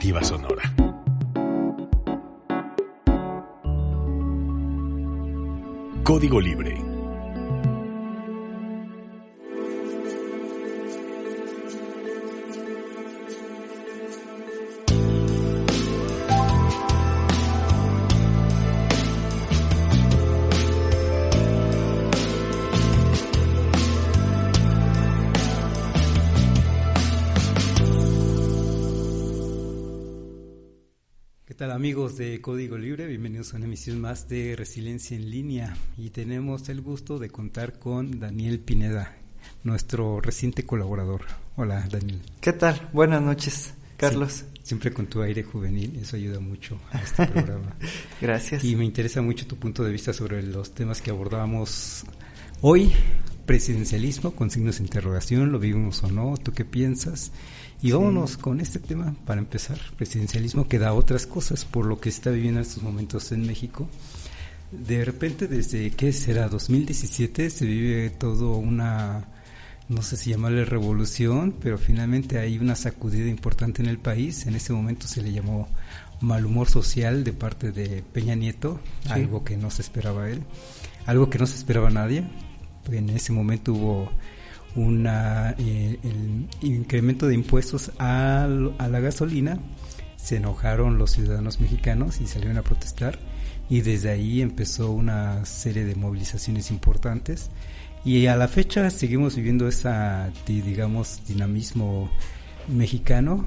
Alternativa Sonora. Código Libre. ¿Qué tal, amigos de Código Libre? Bienvenidos a una emisión más de Resiliencia en Línea, y tenemos el gusto de contar con Daniel Pineda, nuestro reciente colaborador. Hola, Daniel. ¿Qué tal? Buenas noches, Carlos. Sí, siempre con tu aire juvenil, eso ayuda mucho a este programa. Gracias. Y me interesa mucho tu punto de vista sobre los temas que abordábamos hoy. Presidencialismo con signos de interrogación, ¿lo vivimos o no? ¿Tú qué piensas? Y vámonos con este tema para empezar. Presidencialismo que da otras cosas por lo que está viviendo en estos momentos en México. De repente, desde, ¿qué será? 2017 se vive todo una, no sé si llamarle revolución, pero finalmente hay una sacudida importante en el país. En ese momento se le llamó mal humor social de parte de Peña Nieto, algo que no se esperaba él, algo que no se esperaba nadie. En ese momento hubo el incremento de impuestos a la gasolina. Se enojaron los ciudadanos mexicanos y salieron a protestar, y desde ahí empezó una serie de movilizaciones importantes, y a la fecha seguimos viviendo esa, digamos, dinamismo mexicano,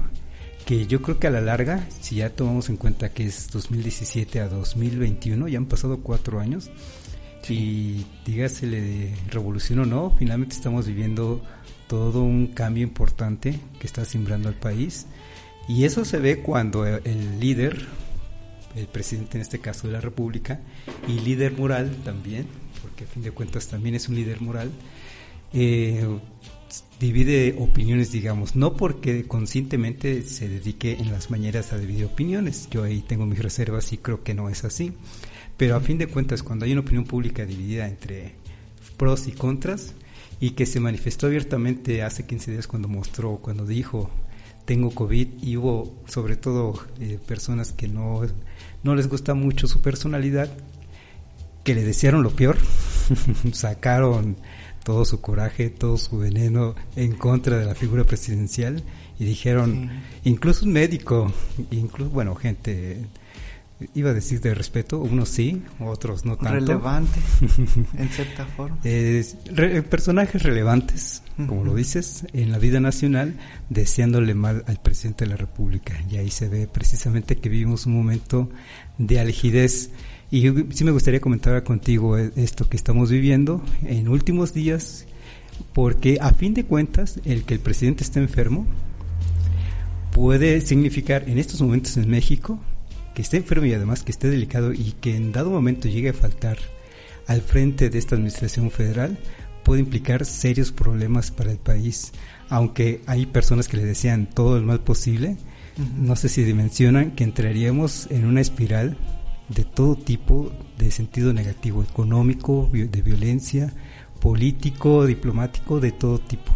que yo creo que a la larga, si ya tomamos en cuenta que es 2017 a 2021, ya han pasado 4 años, y dígasele de revolución o no, finalmente estamos viviendo todo un cambio importante que está simbrando al país, y eso se ve cuando el líder, el presidente en este caso de la República, y líder moral también, porque a fin de cuentas también es un líder moral, divide opiniones, digamos, no porque conscientemente se dedique en las mañaneras a dividir opiniones. Yo ahí tengo mis reservas y creo que no es así. Pero a fin de cuentas, cuando hay una opinión pública dividida entre pros y contras, y que se manifestó abiertamente hace 15 días cuando dijo tengo COVID, y hubo sobre todo personas que no les gusta mucho su personalidad, que le desearon lo peor, sacaron todo su coraje, todo su veneno en contra de la figura presidencial, y dijeron, incluso un médico, gente, iba a decir de respeto, unos sí, otros no tanto. Relevante, en cierta forma. Personajes relevantes, como lo dices, en la vida nacional, deseándole mal al presidente de la República. Y ahí se ve precisamente que vivimos un momento de algidez. Y yo sí me gustaría comentar contigo esto que estamos viviendo en últimos días, porque a fin de cuentas, el que el presidente esté enfermo puede significar en estos momentos en México que esté enfermo, y además que esté delicado, y que en dado momento llegue a faltar al frente de esta administración federal, puede implicar serios problemas para el país. Aunque hay personas que le desean todo el mal posible, no sé si dimensionan que entraríamos en una espiral de todo tipo, de sentido negativo, económico, de violencia, político, diplomático, de todo tipo.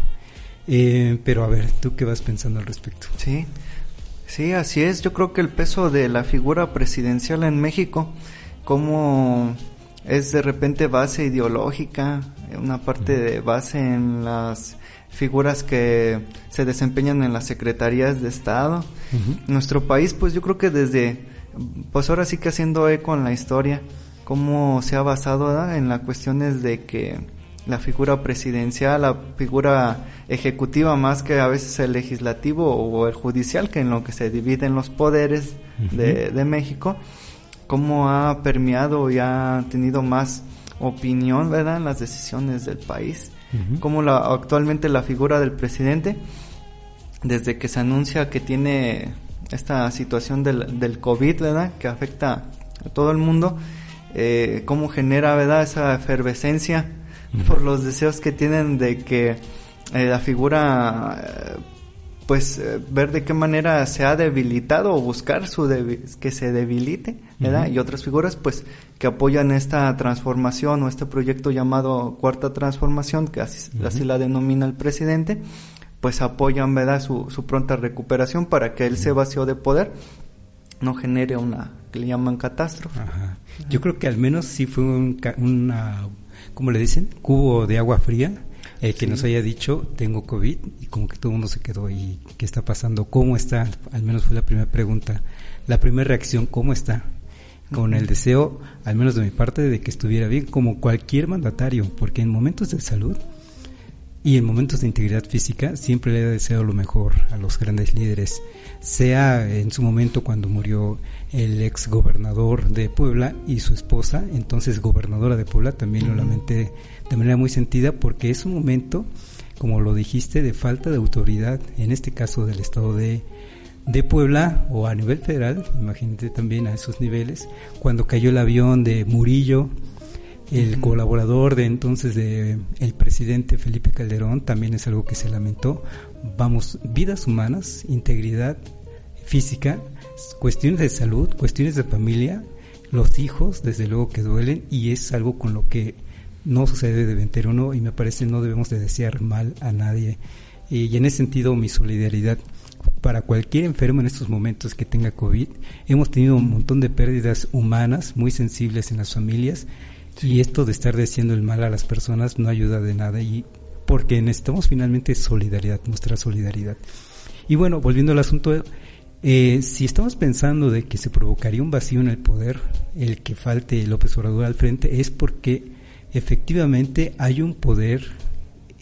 Pero a ver, ¿tú qué vas pensando al respecto? Sí, así es. Yo creo que el peso de la figura presidencial en México, como es de repente base ideológica, una parte de base en las figuras que se desempeñan en las secretarías de Estado. Nuestro país, pues yo creo que pues ahora sí que haciendo eco en la historia, cómo se ha basado, ¿verdad?, en las cuestiones de que la figura presidencial, la figura ejecutiva más que a veces el legislativo o el judicial, que en lo que se dividen los poderes de México, cómo ha permeado y ha tenido más opinión, ¿verdad?, en las decisiones del país. Como actualmente la figura del presidente, desde que se anuncia que tiene esta situación del COVID, ¿verdad?, que afecta a todo el mundo, cómo genera, ¿verdad?, esa efervescencia por los deseos que tienen de que la figura, ver de qué manera se ha debilitado, o buscar que se debilite, ¿verdad? Y otras figuras, pues, que apoyan esta transformación o este proyecto llamado Cuarta Transformación, que así la denomina el presidente, pues apoyan, ¿verdad?, su pronta recuperación para que ese vacío de poder no genere una que le llaman catástrofe. Ajá. Yo creo que al menos sí fue una, ¿cómo le dicen? Cubo de agua fría, que nos haya dicho, tengo COVID, y como que todo el mundo se quedó, ¿y qué está pasando? ¿Cómo está? Al menos fue la primera pregunta, la primera reacción, ¿cómo está? Con el deseo, al menos de mi parte, de que estuviera bien, como cualquier mandatario, porque en momentos de salud y en momentos de integridad física siempre le he deseado lo mejor a los grandes líderes, sea en su momento cuando murió el ex gobernador de Puebla y su esposa, entonces gobernadora de Puebla, también lo lamenté de manera muy sentida, porque es un momento, como lo dijiste, de falta de autoridad, en este caso del estado de Puebla o a nivel federal, imagínate también a esos niveles, cuando cayó el avión de Murillo, el colaborador de entonces de el presidente Felipe Calderón, también es algo que se lamentó. Vamos, vidas humanas, integridad física, cuestiones de salud, cuestiones de familia, los hijos, desde luego que duelen, y es algo con lo que no se debe de meter uno, y me parece no debemos de desear mal a nadie. Y en ese sentido, mi solidaridad para cualquier enfermo en estos momentos que tenga COVID. Hemos tenido un montón de pérdidas humanas muy sensibles en las familias, y esto de estar deseando el mal a las personas no ayuda de nada, y porque necesitamos finalmente solidaridad, mostrar solidaridad. Y bueno, volviendo al asunto, si estamos pensando de que se provocaría un vacío en el poder, el que falte López Obrador al frente, es porque efectivamente hay un poder,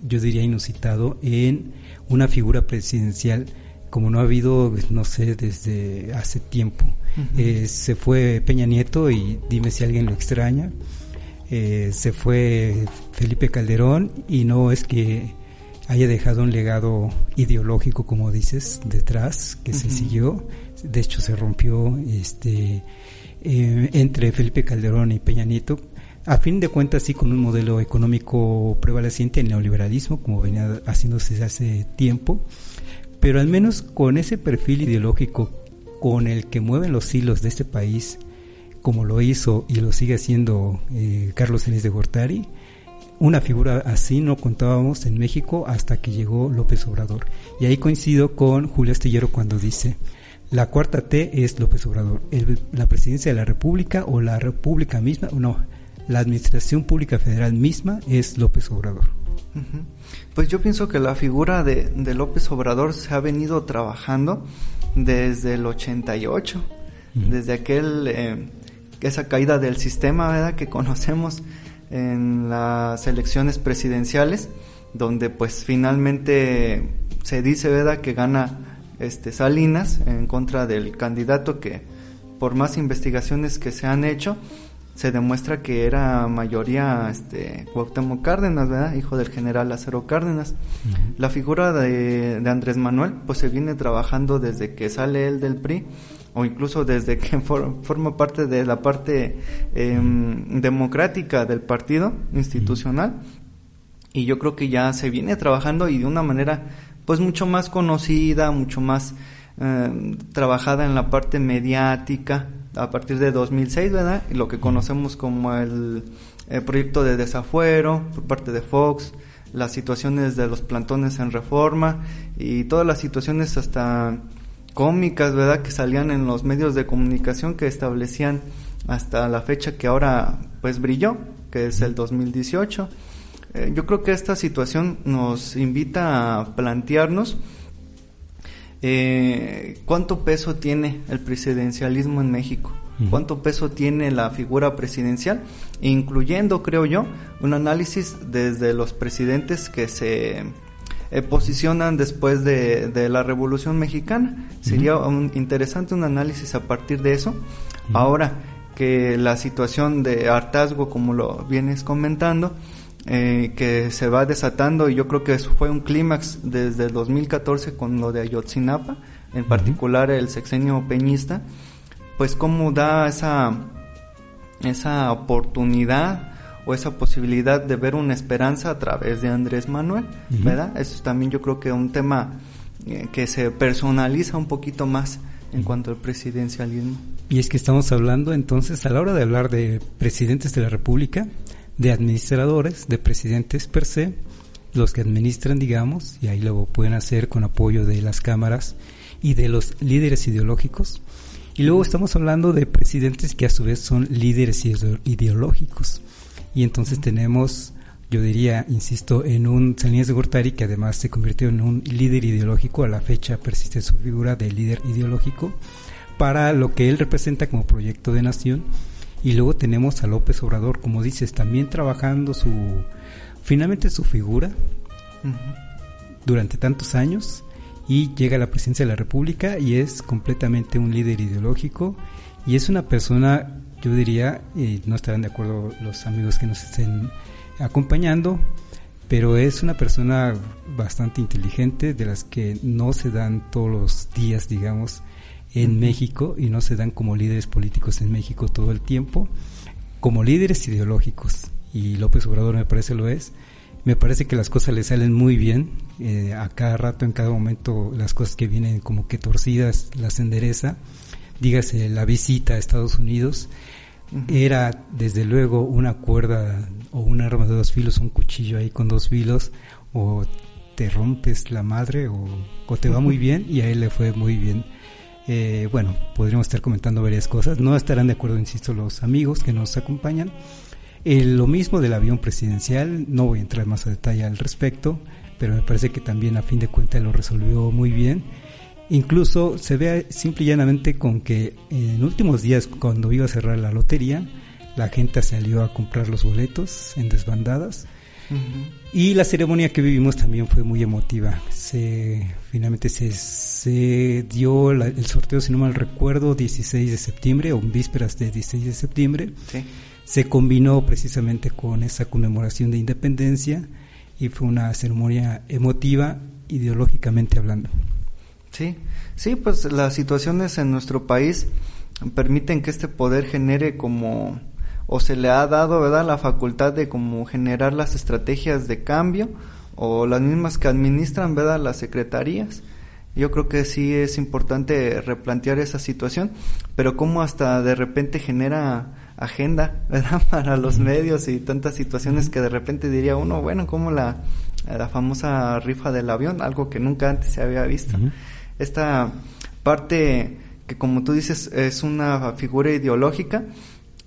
yo diría inusitado, en una figura presidencial como no ha habido, no sé, desde hace tiempo. Se fue Peña Nieto y dime si alguien lo extraña. Se fue Felipe Calderón y no es que haya dejado un legado ideológico, como dices, detrás, que se siguió. De hecho, se rompió entre Felipe Calderón y Peña Nieto, a fin de cuentas sí con un modelo económico prevaleciente, el neoliberalismo, como venía haciéndose desde hace tiempo, pero al menos con ese perfil ideológico con el que mueven los hilos de este país, como lo hizo y lo sigue haciendo Carlos Salinas de Gortari, una figura así no contábamos en México hasta que llegó López Obrador. Y ahí coincido con Julio Astillero cuando dice, la cuarta T es López Obrador, la presidencia de la República o la República misma, no, la administración pública federal misma es López Obrador. Pues yo pienso que la figura de López Obrador se ha venido trabajando desde el 88, desde esa caída del sistema, ¿verdad?, que conocemos en las elecciones presidenciales, donde pues finalmente se dice, ¿verdad?, que gana Salinas en contra del candidato que por más investigaciones que se han hecho se demuestra que era mayoría Cuauhtémoc Cárdenas, ¿verdad?, hijo del general Lázaro Cárdenas. La figura de Andrés Manuel pues se viene trabajando desde que sale él del PRI, o incluso desde que forma parte de la parte democrática del partido institucional, y yo creo que ya se viene trabajando y de una manera pues mucho más conocida, mucho más trabajada en la parte mediática a partir de 2006, ¿verdad?, y lo que conocemos como el proyecto de desafuero por parte de Fox, las situaciones de los plantones en Reforma y todas las situaciones hasta cómicas, ¿verdad?, que salían en los medios de comunicación que establecían hasta la fecha que ahora pues brilló, que es el 2018. Yo creo que esta situación nos invita a plantearnos cuánto peso tiene el presidencialismo en México, cuánto peso tiene la figura presidencial, incluyendo, creo yo, un análisis desde los presidentes que se posicionan después de la Revolución Mexicana. Sería interesante un análisis a partir de eso. Ahora que la situación de hartazgo, como lo vienes comentando, que se va desatando, y yo creo que eso fue un clímax desde el 2014 con lo de Ayotzinapa, en particular el sexenio peñista, pues cómo da esa oportunidad o esa posibilidad de ver una esperanza a través de Andrés Manuel, ¿verdad? Eso también yo creo que es un tema que se personaliza un poquito más en cuanto al presidencialismo. Y es que estamos hablando entonces, a la hora de hablar de presidentes de la República, de administradores, de presidentes per se, los que administran, digamos, y ahí lo pueden hacer con apoyo de las cámaras y de los líderes ideológicos. Y luego estamos hablando de presidentes que a su vez son líderes ideológicos. Y entonces tenemos, yo diría, insisto, en un Salinas de Gortari, que además se convirtió en un líder ideológico, a la fecha persiste su figura de líder ideológico, para lo que él representa como proyecto de nación. Y luego tenemos a López Obrador, como dices, también trabajando finalmente su figura durante tantos años, y llega a la presidencia de la República y es completamente un líder ideológico, y es una persona, yo diría, y no estarán de acuerdo los amigos que nos estén acompañando, pero es una persona bastante inteligente, de las que no se dan todos los días, digamos, en México, y no se dan como líderes políticos en México todo el tiempo, como líderes ideológicos, y López Obrador me parece lo es. Me parece que las cosas le salen muy bien, a cada rato, en cada momento, las cosas que vienen como que torcidas las endereza. Dígase la visita a Estados Unidos, era desde luego una cuerda o un arma de dos filos, un cuchillo ahí con dos filos, o te rompes la madre o te va muy bien, y a él le fue muy bien. Bueno, podríamos estar comentando varias cosas, no estarán de acuerdo, insisto, los amigos que nos acompañan. Lo mismo del avión presidencial, no voy a entrar más a detalle al respecto, pero me parece que también a fin de cuentas lo resolvió muy bien. Incluso se ve simple y llanamente con que en últimos días, cuando iba a cerrar la lotería, la gente salió a comprar los boletos en desbandadas. Y la ceremonia que vivimos también fue muy emotiva. Finalmente se dio el sorteo, si no mal recuerdo, 16 de septiembre o vísperas de 16 de septiembre. Sí. Se combinó precisamente con esa conmemoración de independencia y fue una ceremonia emotiva, ideológicamente hablando. Sí, pues las situaciones en nuestro país permiten que este poder genere o se le ha dado, ¿verdad?, la facultad de como generar las estrategias de cambio, o las mismas que administran, ¿verdad?, las secretarías. Yo creo que sí es importante replantear esa situación, pero cómo hasta de repente genera agenda, ¿verdad?, para los medios, y tantas situaciones que de repente diría uno, bueno, como la famosa rifa del avión, algo que nunca antes se había visto. Esta parte que, como tú dices, es una figura ideológica,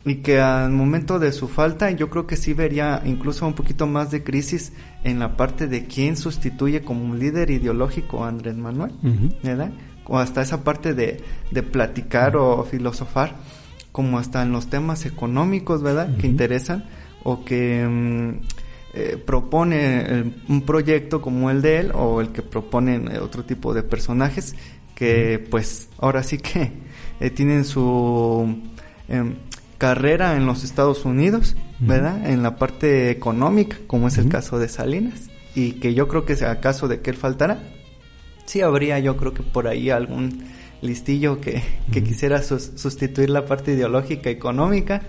y que al momento de su falta yo creo que sí vería incluso un poquito más de crisis en la parte de quién sustituye como un líder ideológico a Andrés Manuel, ¿verdad? O hasta esa parte de platicar o filosofar, como hasta en los temas económicos, ¿verdad?, que interesan, o que propone un proyecto como el de él, o el que proponen otro tipo de personajes que pues ahora sí que tienen su carrera en los Estados Unidos, ¿verdad?, en la parte económica, como es el caso de Salinas, y que yo creo que si acaso de que él faltara, sí habría, yo creo que por ahí algún listillo que quisiera sustituir la parte ideológica económica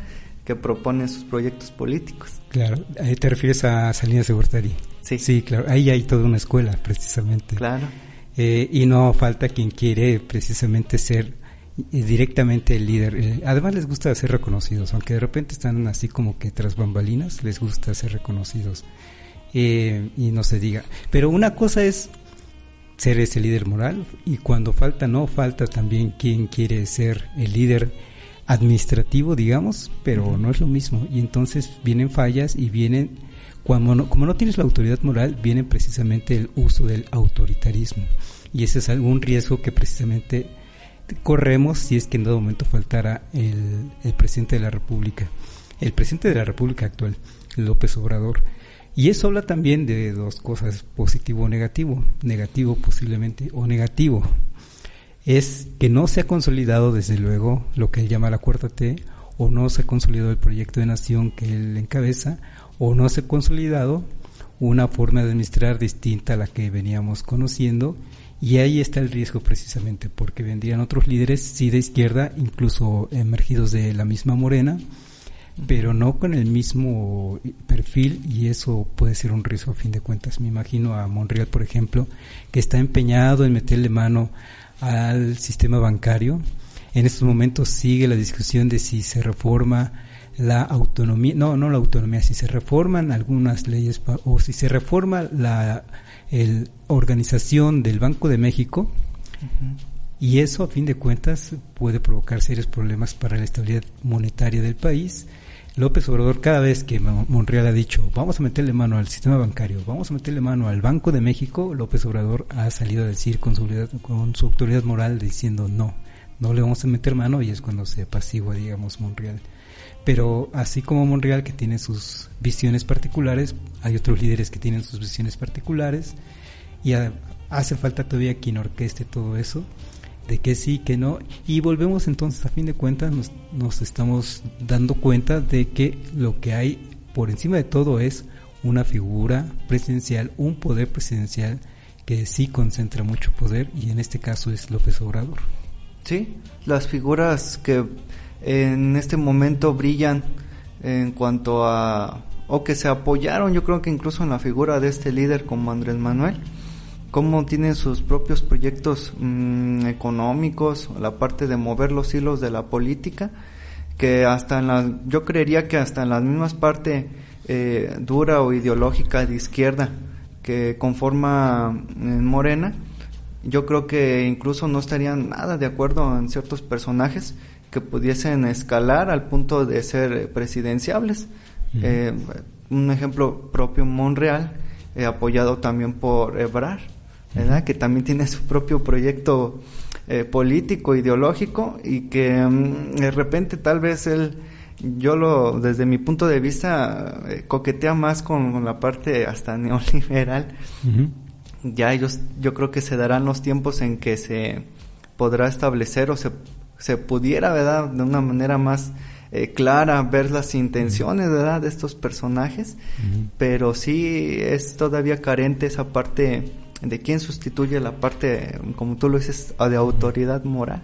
que propone sus proyectos políticos. Claro, ahí te refieres a Salinas de Gortari. Sí, claro, ahí hay toda una escuela precisamente. Claro. Y no falta quien quiere precisamente ser directamente el líder. Además les gusta ser reconocidos, aunque de repente están así como que tras bambalinas, les gusta ser reconocidos, y no se diga. Pero una cosa es ser ese líder moral, y cuando falta también quien quiere ser el líder administrativo, digamos, pero no es lo mismo, y entonces vienen fallas, y vienen, como no tienes la autoridad moral, viene precisamente el uso del autoritarismo, y ese es algún riesgo que precisamente corremos si es que en dado momento faltara el presidente de la República, el presidente de la República actual, López Obrador. Y eso habla también de dos cosas, positivo o negativo. Negativo posiblemente, o negativo es que no se ha consolidado desde luego lo que él llama la cuarta T, o no se ha consolidado el proyecto de nación que él encabeza, o no se ha consolidado una forma de administrar distinta a la que veníamos conociendo. Y ahí está el riesgo precisamente, porque vendrían otros líderes, sí de izquierda, incluso emergidos de la misma Morena, pero no con el mismo perfil, y eso puede ser un riesgo a fin de cuentas. Me imagino a Monreal, por ejemplo, que está empeñado en meterle mano al sistema bancario. En estos momentos sigue la discusión de si se reforma la autonomía, no la autonomía, si se reforman algunas leyes o si se reforma la organización del Banco de México, y eso a fin de cuentas puede provocar serios problemas para la estabilidad monetaria del país. López Obrador, cada vez que Monreal ha dicho vamos a meterle mano al sistema bancario, vamos a meterle mano al Banco de México, López Obrador ha salido a decir con su autoridad moral diciendo no le vamos a meter mano, y es cuando se apacigua, digamos, Monreal. Pero así como Monreal, que tiene sus visiones particulares, hay otros líderes que tienen sus visiones particulares, y hace falta todavía quien orqueste todo eso, de que sí, que no, y volvemos entonces, a fin de cuentas, nos estamos dando cuenta de que lo que hay por encima de todo es una figura presidencial, un poder presidencial que sí concentra mucho poder, y en este caso es López Obrador. Sí, las figuras que en este momento brillan en cuanto a, o que se apoyaron, yo creo que incluso en la figura de este líder como Andrés Manuel, cómo tienen sus propios proyectos económicos, la parte de mover los hilos de la política, que yo creería que hasta en las mismas partes dura o ideológica de izquierda que conforma Morena, yo creo que incluso no estarían nada de acuerdo en ciertos personajes que pudiesen escalar al punto de ser presidenciables. Un ejemplo propio, Monreal, apoyado también por Ebrard, ¿verdad? Que también tiene su propio proyecto político, ideológico, y que de repente tal vez desde mi punto de vista, coquetea más con la parte hasta neoliberal. Ya yo creo que se darán los tiempos en que se podrá establecer o se pudiera, ¿verdad?, de una manera más clara ver las intenciones, ¿verdad?, de estos personajes, pero sí es todavía carente esa parte de quién sustituye la parte, como tú lo dices, de autoridad moral.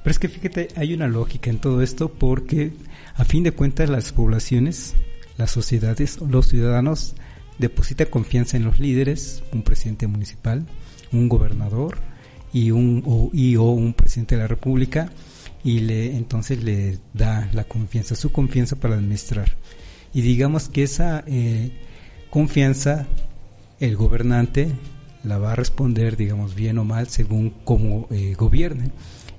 Pero es que fíjate, hay una lógica en todo esto, porque a fin de cuentas las poblaciones, las sociedades, los ciudadanos deposita confianza en los líderes, un presidente municipal, un gobernador y un presidente de la República, y entonces le da su confianza para administrar. Y digamos que esa confianza el gobernante la va a responder, digamos, bien o mal según cómo gobierne.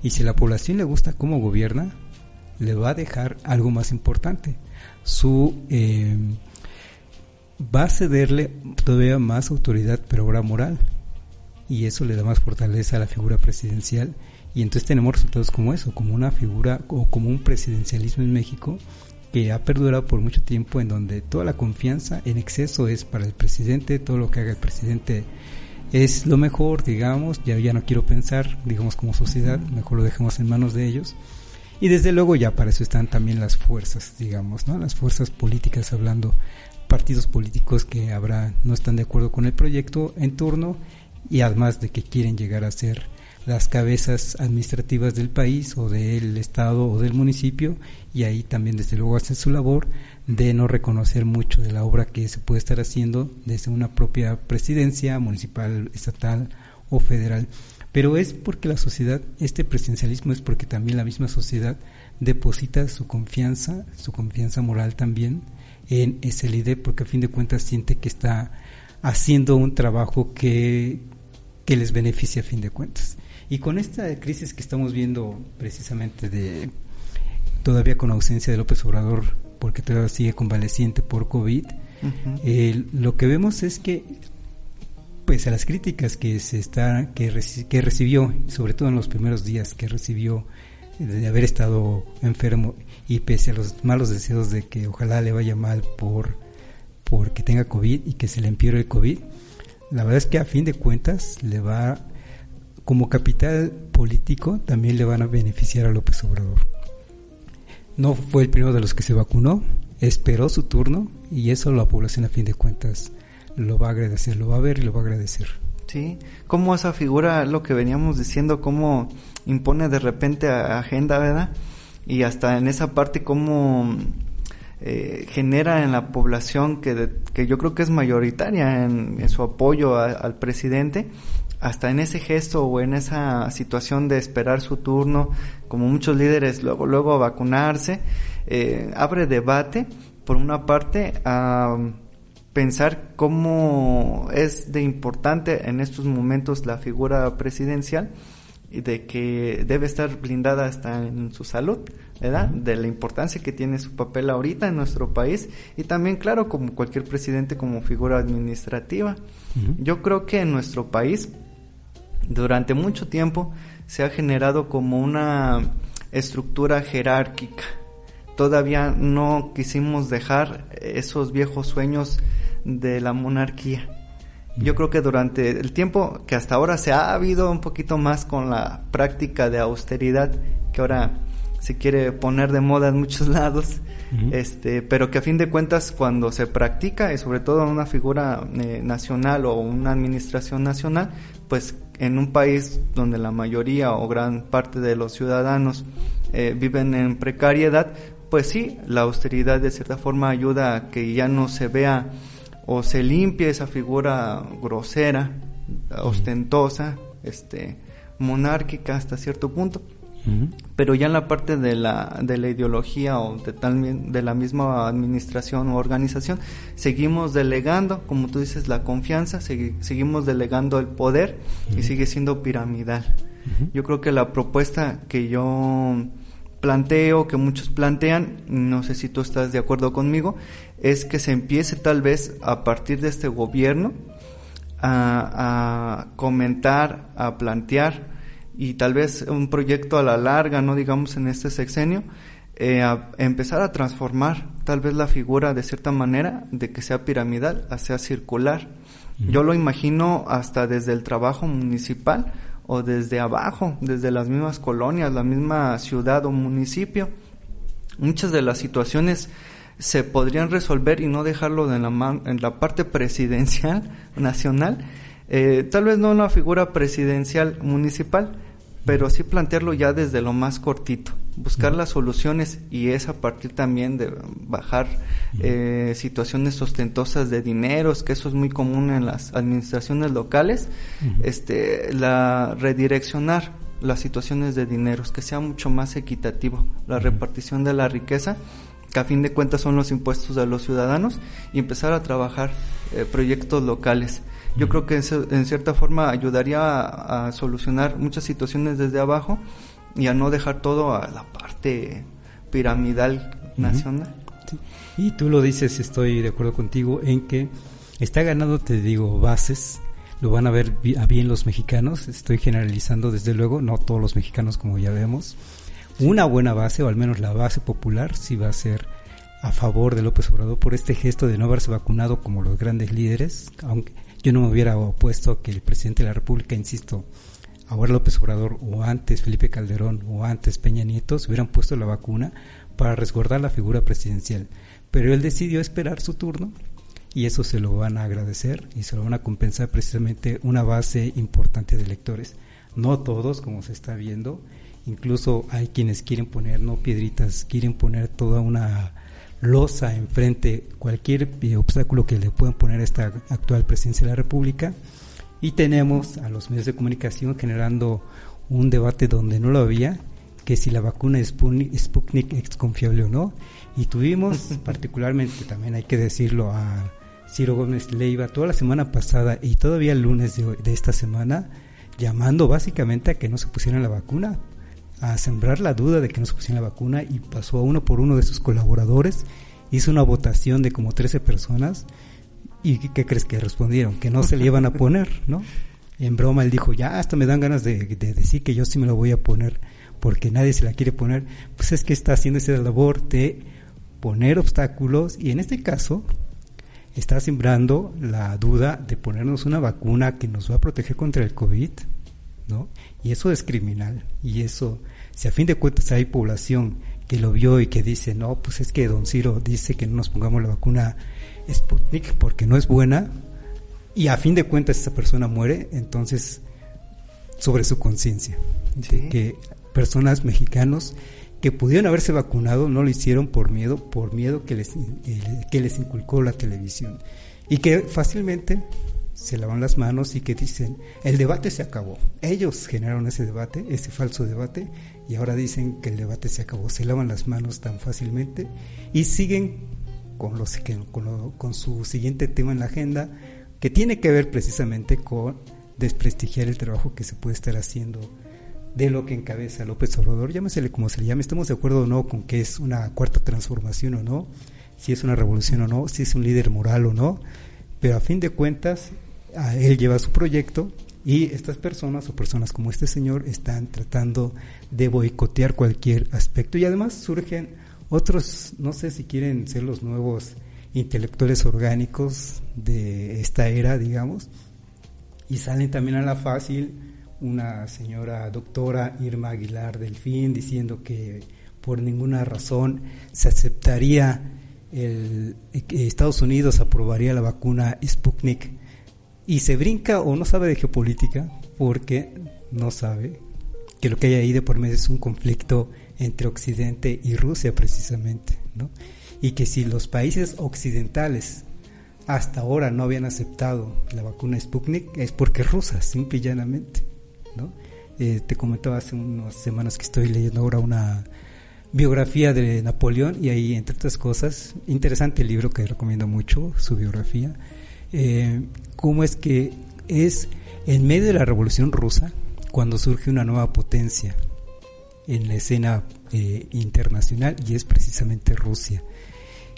Y si a la población le gusta cómo gobierna, le va a dejar algo más importante. Va a cederle todavía más autoridad, pero ahora moral, y eso le da más fortaleza a la figura presidencial, y entonces tenemos resultados como eso, como una figura o como un presidencialismo en México que ha perdurado por mucho tiempo, en donde toda la confianza en exceso es para el presidente, todo lo que haga el presidente es lo mejor, digamos, ya no quiero pensar, digamos, como sociedad, mejor lo dejemos en manos de ellos. Y desde luego ya para eso están también las fuerzas, digamos, ¿no? Las fuerzas políticas, hablando, partidos políticos que no están de acuerdo con el proyecto en turno, y además de que quieren llegar a ser las cabezas administrativas del país o del estado o del municipio, y ahí también desde luego hacen su labor de no reconocer mucho de la obra que se puede estar haciendo desde una propia presidencia municipal, estatal o federal. Pero es porque la sociedad, este presidencialismo es porque también la misma sociedad deposita su confianza moral también en ese líder, porque a fin de cuentas siente que está haciendo un trabajo que les beneficia a fin de cuentas. Y con esta crisis que estamos viendo precisamente todavía con ausencia de López Obrador, porque todavía sigue convaleciente por COVID, lo que vemos es que, pues, a las críticas que recibió, sobre todo en los primeros días que recibió de haber estado enfermo, y pese a los malos deseos de que ojalá le vaya mal porque tenga COVID y que se le empeore el COVID, la verdad es que a fin de cuentas como capital político también le van a beneficiar a López Obrador. No fue el primero de los que se vacunó, esperó su turno, y eso la población a fin de cuentas lo va a agradecer, lo va a ver y lo va a agradecer. Sí, como esa figura, lo que veníamos diciendo, cómo impone de repente agenda, ¿verdad? Y hasta en esa parte cómo genera en la población que yo creo que es mayoritaria en su apoyo al presidente, hasta en ese gesto o en esa situación de esperar su turno, como muchos líderes luego a vacunarse, abre debate, por una parte, a pensar cómo es de importante en estos momentos la figura presidencial y de que debe estar blindada hasta en su salud, ¿verdad? De la importancia que tiene su papel ahorita en nuestro país y también, claro, como cualquier presidente, como figura administrativa. Yo creo que en nuestro país durante mucho tiempo se ha generado como una estructura jerárquica. Todavía no quisimos dejar esos viejos sueños de la monarquía. Yo creo que durante el tiempo que hasta ahora se ha habido un poquito más con la práctica de austeridad, que ahora se quiere poner de moda en muchos lados, pero que a fin de cuentas cuando se practica, y sobre todo en una figura nacional o una administración nacional, pues en un país donde la mayoría o gran parte de los ciudadanos viven en precariedad, pues sí, la austeridad de cierta forma ayuda a que ya no se vea o se limpie esa figura grosera, ostentosa, monárquica hasta cierto punto. Pero ya en la parte de la ideología o de la misma administración o organización, seguimos delegando, como tú dices, la confianza, seguimos delegando el poder y sigue siendo piramidal. Yo creo que la propuesta que yo planteo, que muchos plantean, no sé si tú estás de acuerdo conmigo, es que se empiece tal vez a partir de este gobierno a comentar, a plantear, y tal vez un proyecto a la larga, no digamos en este sexenio, a empezar a transformar tal vez la figura de cierta manera, de que sea piramidal a sea circular. Yo lo imagino hasta desde el trabajo municipal o desde abajo, desde las mismas colonias, la misma ciudad o municipio. Muchas de las situaciones se podrían resolver y no dejarlo en la parte presidencial nacional, tal vez no en la figura presidencial municipal, pero sí plantearlo ya desde lo más cortito, buscar las soluciones, y es a partir también de bajar situaciones ostentosas de dineros, que eso es muy común en las administraciones locales, redireccionar las situaciones de dineros, que sea mucho más equitativo la repartición de la riqueza, que a fin de cuentas son los impuestos de los ciudadanos, y empezar a trabajar proyectos locales. Yo creo que eso, en cierta forma, ayudaría a solucionar muchas situaciones desde abajo y a no dejar todo a la parte piramidal nacional. Sí. Y tú lo dices, estoy de acuerdo contigo en que está ganando, te digo, bases, lo van a ver a bien los mexicanos, estoy generalizando desde luego, no todos los mexicanos como ya vemos. Una buena base, o al menos la base popular, sí va a ser a favor de López Obrador por este gesto de no haberse vacunado como los grandes líderes, aunque yo no me hubiera opuesto a que el presidente de la República, insisto, ahora López Obrador o antes Felipe Calderón o antes Peña Nieto se hubieran puesto la vacuna para resguardar la figura presidencial, pero él decidió esperar su turno y eso se lo van a agradecer y se lo van a compensar precisamente una base importante de electores. No todos, como se está viendo, incluso hay quienes quieren poner, no piedritas, quieren poner toda una losa enfrente, cualquier obstáculo que le puedan poner a esta actual presidencia de la República, y tenemos a los medios de comunicación generando un debate donde no lo había, que si la vacuna Sputnik es confiable o no, y tuvimos particularmente, también hay que decirlo, a Ciro Gómez Leiva toda la semana pasada y todavía el lunes de esta semana, llamando básicamente a que no se pusieran la vacuna, a sembrar la duda de que no se pusieran la vacuna, y pasó a uno por uno de sus colaboradores, hizo una votación de como 13 personas, y ¿qué crees que respondieron? Que no se le iban a poner, ¿no? En broma él dijo, ya hasta me dan ganas de decir que yo sí me lo voy a poner, porque nadie se la quiere poner. Pues es que está haciendo esa labor de poner obstáculos, y en este caso está sembrando la duda de ponernos una vacuna que nos va a proteger contra el COVID, ¿no? Y eso es criminal, y eso, si a fin de cuentas hay población que lo vio y que dice, no, pues es que don Ciro dice que no nos pongamos la vacuna Sputnik porque no es buena, y a fin de cuentas esa persona muere, entonces sobre su conciencia, ¿sí? De que personas mexicanos que pudieron haberse vacunado no lo hicieron por miedo que les inculcó la televisión, y que fácilmente se lavan las manos y que dicen, el debate se acabó. Ellos generaron ese debate, ese falso debate, y ahora dicen que el debate se acabó. Se lavan las manos tan fácilmente y siguen con su siguiente tema en la agenda, que tiene que ver precisamente con desprestigiar el trabajo que se puede estar haciendo de lo que encabeza López Obrador, llámesele como se le llame, estemos de acuerdo o no con que es una cuarta transformación o no, si es una revolución o no, si es un líder moral o no, pero a fin de cuentas él lleva su proyecto y estas personas o personas como este señor están tratando de boicotear cualquier aspecto, y además surgen otros, no sé si quieren ser los nuevos intelectuales orgánicos de esta era, digamos, y salen también a la fácil una señora doctora Irma Aguilar Delfín diciendo que por ninguna razón se aceptaría que Estados Unidos aprobaría la vacuna Sputnik, y se brinca o no sabe de geopolítica porque no sabe que lo que hay ahí de por medio es un conflicto entre Occidente y Rusia precisamente, ¿no? Y que si los países occidentales hasta ahora no habían aceptado la vacuna Sputnik es porque es rusa, simple y llanamente, ¿no? Te comentaba hace unas semanas que estoy leyendo ahora una biografía de Napoleón, y ahí, entre otras cosas, interesante libro que recomiendo mucho, su biografía, cómo es que es en medio de la Revolución Rusa cuando surge una nueva potencia en la escena internacional, y es precisamente Rusia.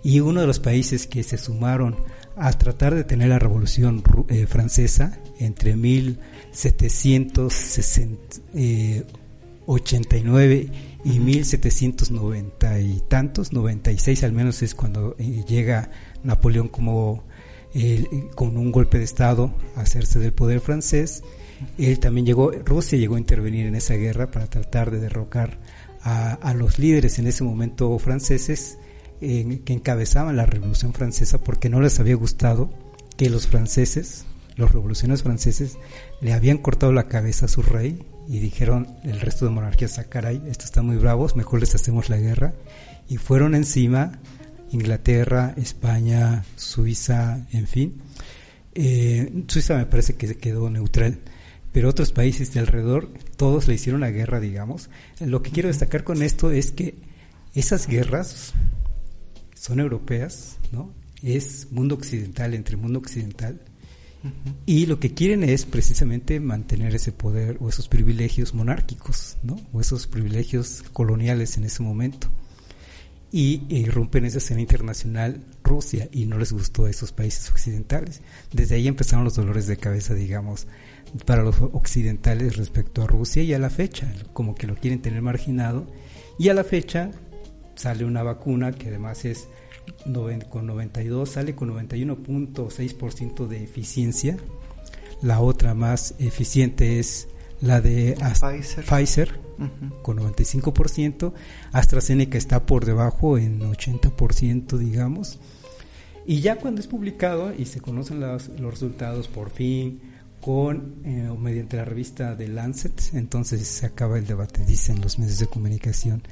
Y uno de los países que se sumaron a tratar de tener la Revolución Francesa entre 1789 y 1790 y tantos, 96 al menos es cuando llega Napoleón con un golpe de estado a hacerse del poder francés. Él también Rusia llegó a intervenir en esa guerra para tratar de derrocar a los líderes en ese momento franceses que encabezaban la Revolución Francesa, porque no les había gustado que los revolucionarios franceses le habían cortado la cabeza a su rey, y dijeron el resto de monarquías: caray, estos están muy bravos, mejor les hacemos la guerra, y fueron encima Inglaterra, España, Suiza, en fin. Suiza me parece que quedó neutral, pero otros países de alrededor, todos le hicieron la guerra, digamos. Lo que quiero destacar con esto es que esas guerras son europeas, ¿no? Es mundo occidental entre mundo occidental, y lo que quieren es precisamente mantener ese poder o esos privilegios monárquicos, ¿no? O esos privilegios coloniales en ese momento. Y irrumpe en esa escena internacional Rusia, y no les gustó a esos países occidentales. Desde ahí empezaron los dolores de cabeza, digamos, para los occidentales respecto a Rusia, y a la fecha, como que lo quieren tener marginado, y a la fecha sale una vacuna que además es con 92, sale con 91.6% de eficiencia. La otra más eficiente es la de Pfizer con 95%. AstraZeneca está por debajo en 80%, digamos. Y ya cuando es publicado y se conocen los resultados por fin mediante la revista The Lancet, entonces se acaba el debate, dicen los medios de comunicación.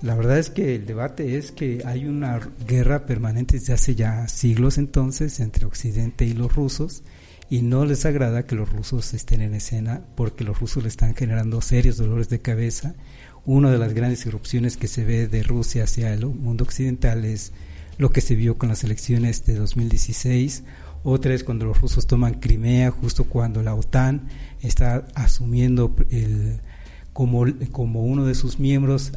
La verdad es que el debate es que hay una guerra permanente desde hace ya siglos entonces entre Occidente y los rusos, y no les agrada que los rusos estén en escena, porque los rusos le están generando serios dolores de cabeza. Una de las grandes irrupciones que se ve de Rusia hacia el mundo occidental es lo que se vio con las elecciones de 2016. Otra es cuando los rusos toman Crimea, justo cuando la OTAN está asumiendo como uno de sus miembros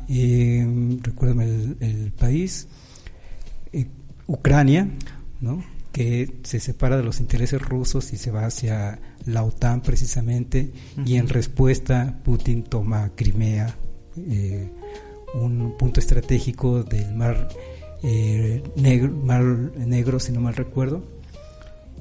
recuérdame el país, Ucrania, ¿no? Que se separa de los intereses rusos y se va hacia la OTAN precisamente, y en respuesta Putin toma Crimea, un punto estratégico del Mar Negro, si no mal recuerdo,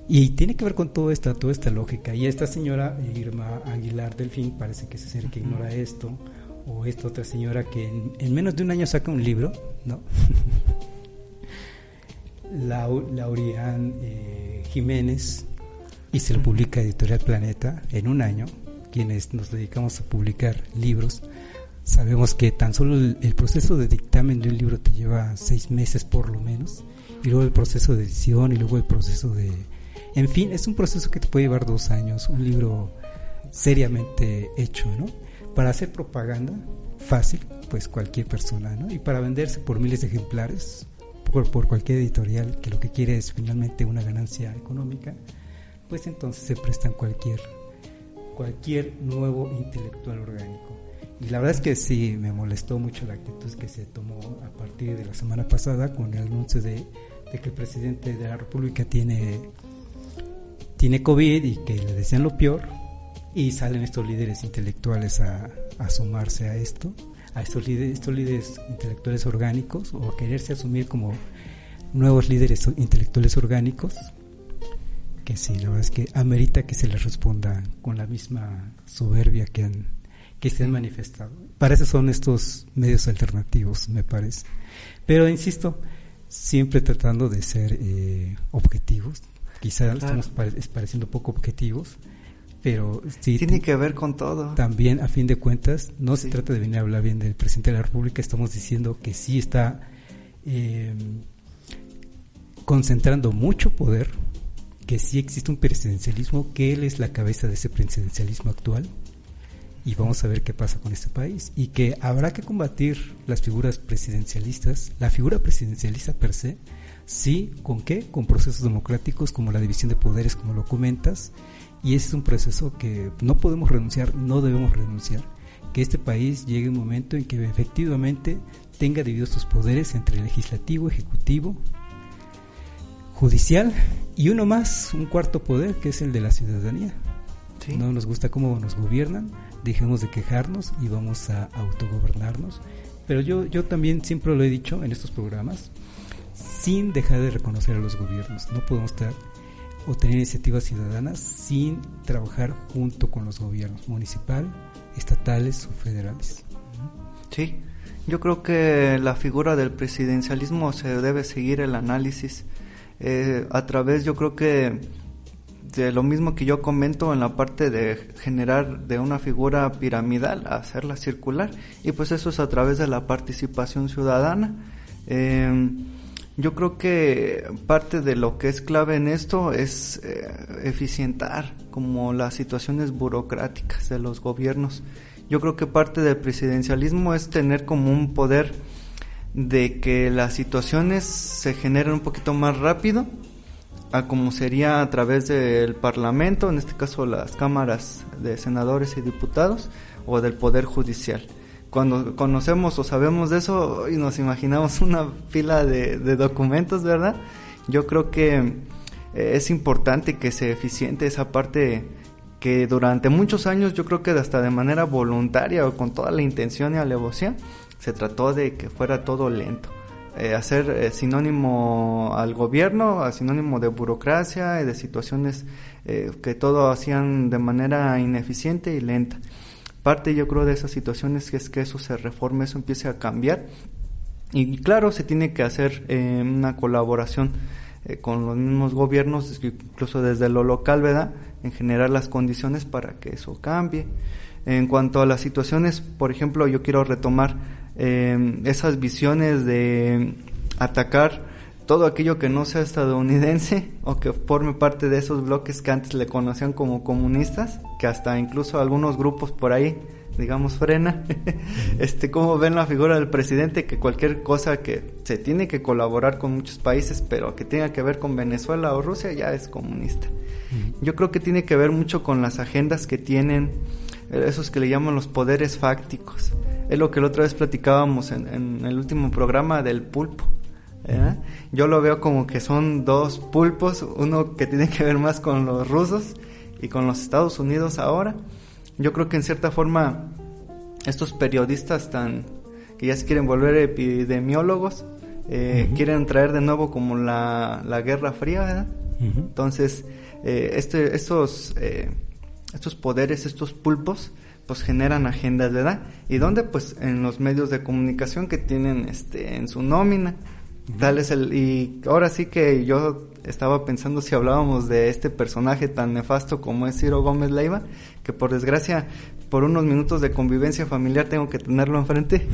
y tiene que ver con toda esta lógica. Y esta señora Irma Aguilar Delfín parece que es ser que ignora esto, o esta otra señora que en menos de un año saca un libro, ¿no? Laurian Jiménez, y se lo publica Editorial Planeta en un año. Quienes nos dedicamos a publicar libros sabemos que tan solo el proceso de dictamen de un libro te lleva 6 meses por lo menos, y luego el proceso de edición, y luego el proceso de En fin, es un proceso que te puede llevar 2 años, un libro seriamente hecho, ¿no? Para hacer propaganda fácil, pues cualquier persona, ¿no? Y para venderse por miles de ejemplares por cualquier editorial que lo que quiere es finalmente una ganancia económica, pues entonces se prestan cualquier nuevo intelectual orgánico. Y la verdad es que sí, me molestó mucho la actitud que se tomó a partir de la semana pasada con el anuncio de que el presidente de la República tiene COVID y que le decían lo peor, y salen estos líderes intelectuales a sumarse a esto, a estos líderes intelectuales orgánicos, o a quererse asumir como nuevos líderes intelectuales orgánicos, que sí, la verdad es que amerita que se les responda con la misma soberbia que se han manifestado. Para eso son estos medios alternativos, me parece. Pero insisto, siempre tratando de ser objetivos. Quizá estamos pareciendo poco objetivos, pero sí tiene que ver con todo. También, a fin de cuentas, no se trata de venir a hablar bien del presidente de la República. Estamos diciendo que sí está concentrando mucho poder, que sí existe un presidencialismo, que él es la cabeza de ese presidencialismo actual, y vamos a ver qué pasa con este país, y que habrá que combatir las figuras presidencialistas, la figura presidencialista per se, sí, ¿con qué? Con procesos democráticos como la división de poderes, como lo comentas, y ese es un proceso que no podemos renunciar, no debemos renunciar, que este país llegue un momento en que efectivamente tenga divididos sus poderes entre el legislativo, ejecutivo, judicial, y uno más, un cuarto poder, que es el de la ciudadanía. ¿Sí? No nos gusta cómo nos gobiernan, dejemos de quejarnos y vamos a autogobernarnos. Pero yo también siempre lo he dicho en estos programas, sin dejar de reconocer a los gobiernos. No podemos tener iniciativas ciudadanas sin trabajar junto con los gobiernos municipal, estatales o federales. Sí, yo creo que la figura del presidencialismo se debe seguir el análisis a través, yo creo que de lo mismo que yo comento en la parte de generar de una figura piramidal a hacerla circular, y pues eso es a través de la participación ciudadana. Yo creo que parte de lo que es clave en esto es eficientar como las situaciones burocráticas de los gobiernos. Yo creo que parte del presidencialismo es tener como un poder de que las situaciones se generen un poquito más rápido a como sería a través del Parlamento, en este caso las cámaras de senadores y diputados, o del Poder Judicial. Cuando conocemos o sabemos de eso y nos imaginamos una pila de documentos, ¿verdad? Yo creo que es importante que se eficiente esa parte que durante muchos años, yo creo que hasta de manera voluntaria o con toda la intención y alevosía, se trató de que fuera todo lento. Hacer sinónimo al gobierno, sinónimo de burocracia y de situaciones que todo hacían de manera ineficiente y lenta. Parte, yo creo, de esas situaciones es que eso se reforme, eso empiece a cambiar, y claro, se tiene que hacer una colaboración con los mismos gobiernos, incluso desde lo local, ¿verdad?, en generar las condiciones para que eso cambie. En cuanto a las situaciones, por ejemplo, yo quiero retomar esas visiones de atacar todo aquello que no sea estadounidense o que forme parte de esos bloques que antes le conocían como comunistas, que hasta incluso algunos grupos por ahí, digamos, frena. ¿Cómo ven la figura del presidente? Que cualquier cosa que se tiene que colaborar con muchos países, pero que tenga que ver con Venezuela o Rusia, ya es comunista. Yo creo que tiene que ver mucho con las agendas que tienen esos que le llaman los poderes fácticos. Es lo que la otra vez platicábamos en el último programa del pulpo. Yo lo veo como que son dos pulpos, uno que tiene que ver más con los rusos y con los Estados Unidos ahora. Yo creo que en cierta forma estos periodistas que ya se quieren volver epidemiólogos, quieren traer de nuevo como la Guerra Fría, ¿verdad? Entonces estos poderes, estos pulpos, pues generan agendas, ¿verdad? ¿Y dónde? Pues en los medios de comunicación que tienen en su nómina. Tal es y ahora sí que yo estaba pensando si hablábamos de este personaje tan nefasto como es Ciro Gómez Leiva, que por desgracia, por unos minutos de convivencia familiar tengo que tenerlo enfrente.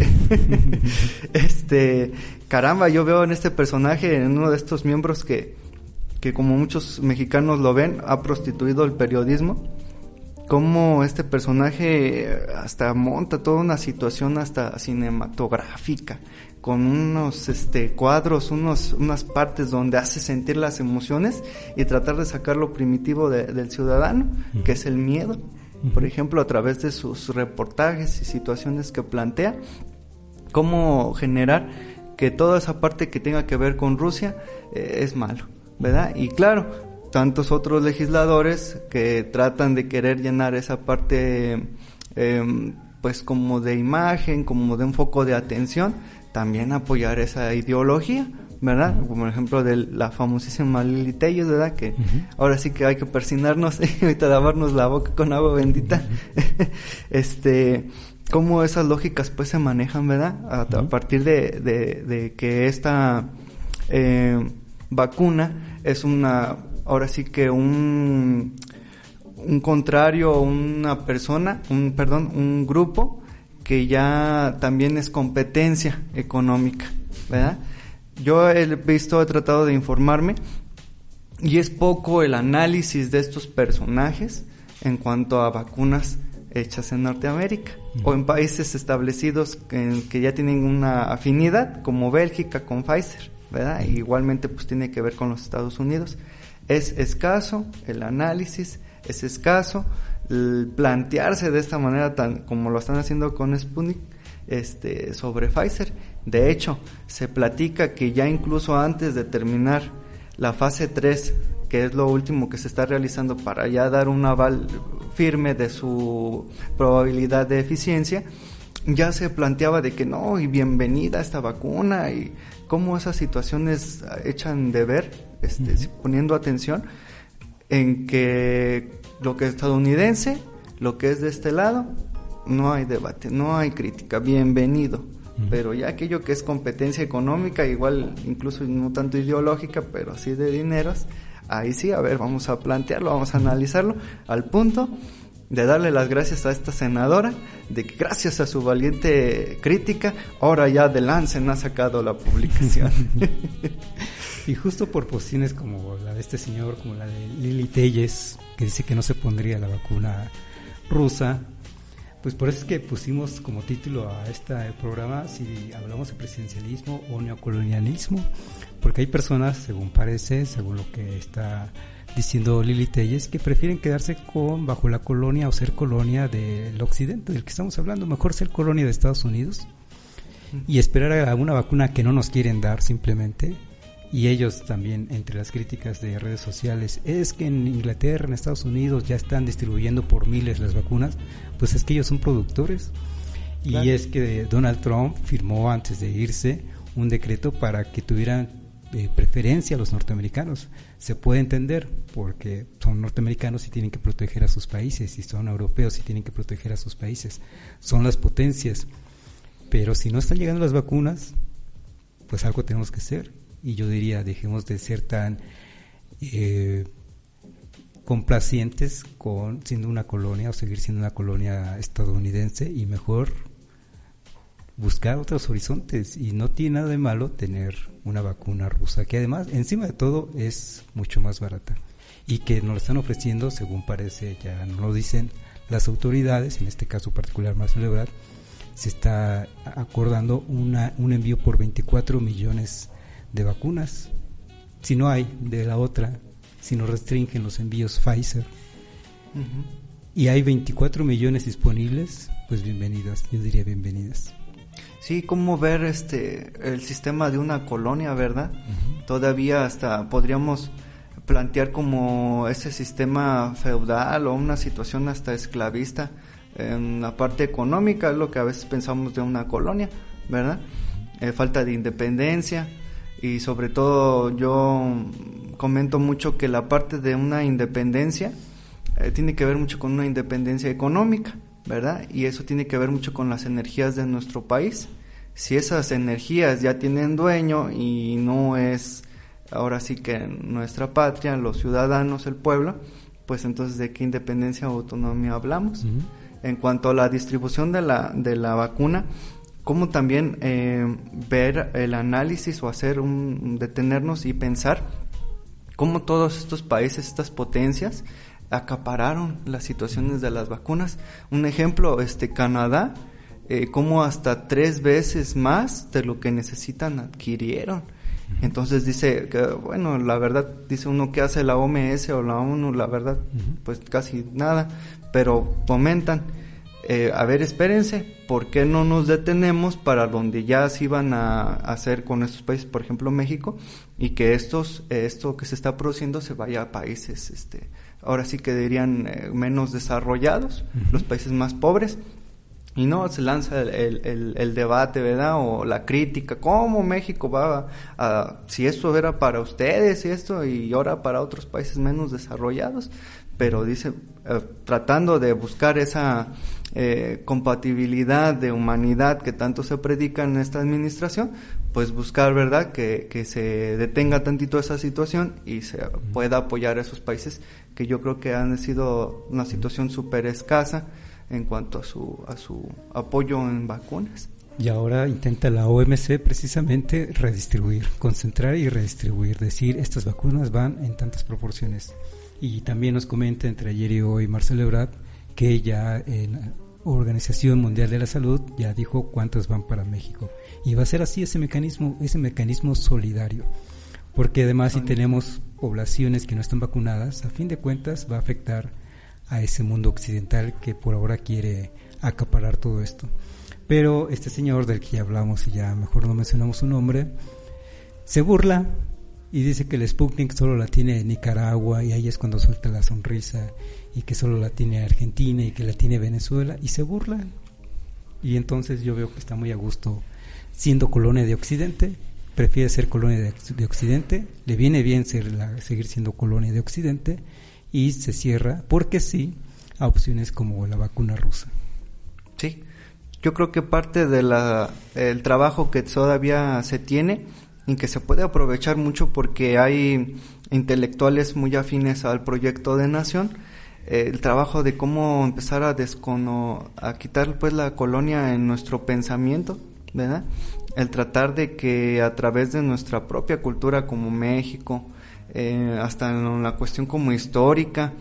Caramba, yo veo en este personaje, en uno de estos miembros que que como muchos mexicanos lo ven, ha prostituido el periodismo, cómo este personaje hasta monta toda una situación hasta cinematográfica, con unos cuadros, unas partes donde hace sentir las emociones y tratar de sacar lo primitivo del ciudadano, que es el miedo, por ejemplo, a través de sus reportajes y situaciones que plantea, cómo generar que toda esa parte que tenga que ver con Rusia es malo, ¿verdad? Y claro, tantos otros legisladores que tratan de querer llenar esa parte pues como de imagen, como de un foco de atención, también apoyar esa ideología, ¿verdad? Como el ejemplo de la famosísima Lili Telles, ¿verdad? Que ahora sí que hay que persinarnos y ahorita lavarnos la boca con agua bendita. Cómo esas lógicas pues se manejan, ¿verdad? A partir de que esta vacuna es ahora sí que un contrario, una persona, un grupo que ya también es competencia económica, ¿verdad? Yo he tratado de informarme y es poco el análisis de estos personajes en cuanto a vacunas hechas en Norteamérica o en países establecidos que ya tienen una afinidad, como Bélgica con Pfizer, ¿verdad? Y igualmente pues tiene que ver con los Estados Unidos. Es escaso el análisis, es escaso el plantearse de esta manera tan como lo están haciendo con Sputnik sobre Pfizer. De hecho, se platica que ya incluso antes de terminar la fase 3, que es lo último que se está realizando para ya dar un aval firme de su probabilidad de eficiencia, ya se planteaba de que no, y bienvenida esta vacuna, y cómo esas situaciones echan de ver, poniendo atención en que lo que es estadounidense, lo que es de este lado, no hay debate, no hay crítica, bienvenido. Pero ya aquello que es competencia económica, igual incluso no tanto ideológica, pero sí de dineros, ahí sí, a ver, vamos a plantearlo, vamos a analizarlo, al punto de darle las gracias a esta senadora, de que gracias a su valiente crítica, ahora ya de Lancet ha sacado la publicación. Y justo por posiciones como la de este señor, como la de Lili Telles, que dice que no se pondría la vacuna rusa, pues por eso es que pusimos como título a este programa si hablamos de presidencialismo o neocolonialismo, porque hay personas, según parece, según lo que está diciendo Lili Telles, que prefieren quedarse bajo la colonia o ser colonia del occidente, del que estamos hablando, mejor ser colonia de Estados Unidos y esperar a una vacuna que no nos quieren dar simplemente. Y ellos también, entre las críticas de redes sociales, es que en Inglaterra, en Estados Unidos ya están distribuyendo por miles las vacunas, pues es que ellos son productores. Claro. Y es que Donald Trump firmó antes de irse un decreto para que tuvieran preferencia a los norteamericanos. Se puede entender porque son norteamericanos y tienen que proteger a sus países, y son europeos y tienen que proteger a sus países, son las potencias. Pero si no están llegando las vacunas, pues algo tenemos que hacer. Y yo diría, dejemos de ser tan complacientes con siendo una colonia o seguir siendo una colonia estadounidense, y mejor buscar otros horizontes. Y no tiene nada de malo tener una vacuna rusa, que además, encima de todo, es mucho más barata, y que nos lo están ofreciendo, según parece, ya nos lo dicen las autoridades, en este caso particular Marcelo Ebrard, se está acordando un envío por 24 millones de vacunas. Si no hay de la otra, si nos restringen los envíos Pfizer, y hay 24 millones disponibles, pues bienvenidas, yo diría bienvenidas. Sí, cómo ver el sistema de una colonia, ¿verdad? Todavía hasta podríamos plantear como ese sistema feudal o una situación hasta esclavista en la parte económica, es lo que a veces pensamos de una colonia, ¿verdad? Falta de independencia. Y sobre todo yo comento mucho que la parte de una independencia tiene que ver mucho con una independencia económica, ¿verdad? Y eso tiene que ver mucho con las energías de nuestro país. Si esas energías ya tienen dueño y no es ahora sí que nuestra patria, los ciudadanos, el pueblo, pues entonces ¿de qué independencia o autonomía hablamos? En cuanto a la distribución de la vacuna, como también ver el análisis o hacer detenernos y pensar cómo todos estos países, estas potencias, acapararon las situaciones de las vacunas. Un ejemplo, Canadá, cómo hasta 3 veces más de lo que necesitan adquirieron. Entonces dice que, bueno, la verdad, dice uno, ¿qué hace la OMS o la ONU? La verdad, pues casi nada, pero comentan, a ver, espérense, ¿por qué no nos detenemos para donde ya se iban a hacer con estos países, por ejemplo México, y que esto que se está produciendo se vaya a países, ahora sí que dirían menos desarrollados, los países más pobres? Y no, se lanza el debate, ¿verdad? O la crítica, ¿cómo México va si esto era para ustedes y esto, y ahora para otros países menos desarrollados? Pero dice, tratando de buscar esa compatibilidad de humanidad que tanto se predica en esta administración, pues buscar, ¿verdad?, que se detenga tantito esa situación y se pueda apoyar a esos países que yo creo que han sido una situación súper escasa en cuanto a su apoyo en vacunas. Y ahora intenta la OMC precisamente redistribuir, concentrar y redistribuir, decir, estas vacunas van en tantas proporciones. Y también nos comenta entre ayer y hoy Marcelo Ebrard que ya en la Organización Mundial de la Salud ya dijo cuántas van para México. Y va a ser así ese mecanismo solidario. Porque además si tenemos poblaciones que no están vacunadas, a fin de cuentas va a afectar a ese mundo occidental que por ahora quiere acaparar todo esto. Pero este señor del que ya hablamos y ya mejor no mencionamos su nombre, se burla y dice que el Sputnik solo la tiene Nicaragua y ahí es cuando suelta la sonrisa, y que solo la tiene Argentina y que la tiene Venezuela, y se burla. Y entonces yo veo que está muy a gusto siendo colonia de Occidente, prefiere ser colonia de Occidente, le viene bien seguir siendo colonia de Occidente, y se cierra, porque sí, a opciones como la vacuna rusa. Sí, yo creo que parte de el trabajo que todavía se tiene y que se puede aprovechar mucho porque hay intelectuales muy afines al proyecto de nación, el trabajo de cómo empezar a quitar pues la colonia en nuestro pensamiento, ¿verdad? El tratar de que a través de nuestra propia cultura como México, hasta en la cuestión como histórica,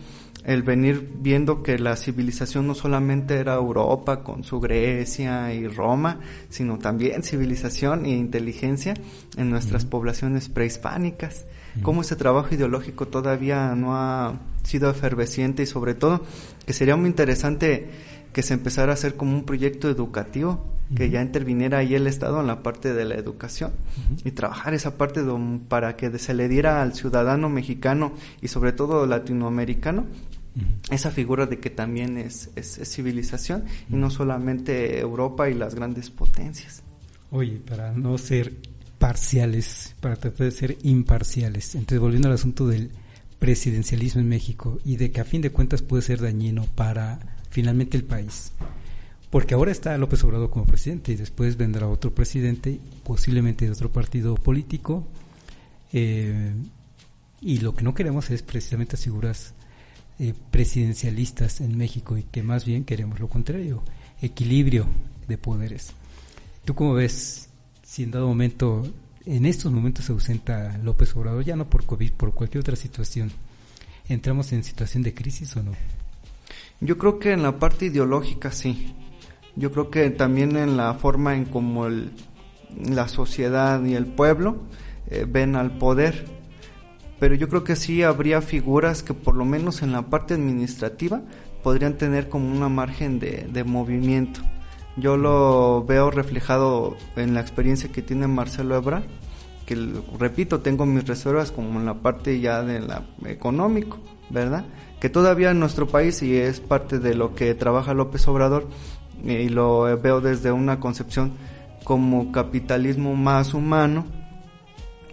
el venir viendo que la civilización no solamente era Europa con su Grecia y Roma, sino también civilización e inteligencia en nuestras poblaciones prehispánicas. Cómo ese trabajo ideológico todavía no ha sido efervesciente, y sobre todo que sería muy interesante que se empezara a hacer como un proyecto educativo, que ya interviniera ahí el Estado en la parte de la educación y trabajar esa parte para que se le diera al ciudadano mexicano y sobre todo latinoamericano esa figura de que también es civilización y no solamente Europa y las grandes potencias. Oye, para no ser parciales, para tratar de ser imparciales, entonces volviendo al asunto del presidencialismo en México y de que a fin de cuentas puede ser dañino para finalmente el país, porque ahora está López Obrador como presidente y después vendrá otro presidente, posiblemente de otro partido político, y lo que no queremos es precisamente figuras presidencialistas en México, y que más bien queremos lo contrario, equilibrio de poderes. ¿Tú cómo ves si en dado momento, en estos momentos se ausenta López Obrador, ya no por COVID, por cualquier otra situación, entramos en situación de crisis o no? Yo creo que en la parte ideológica sí. Yo creo que también en la forma en cómo la sociedad y el pueblo ven al poder. Pero yo creo que sí habría figuras que por lo menos en la parte administrativa podrían tener como una margen de movimiento. Yo lo veo reflejado en la experiencia que tiene Marcelo Ebrard, que repito, tengo mis reservas como en la parte ya de la económico, ¿verdad? Que todavía en nuestro país, y es parte de lo que trabaja López Obrador, y lo veo desde una concepción como capitalismo más humano,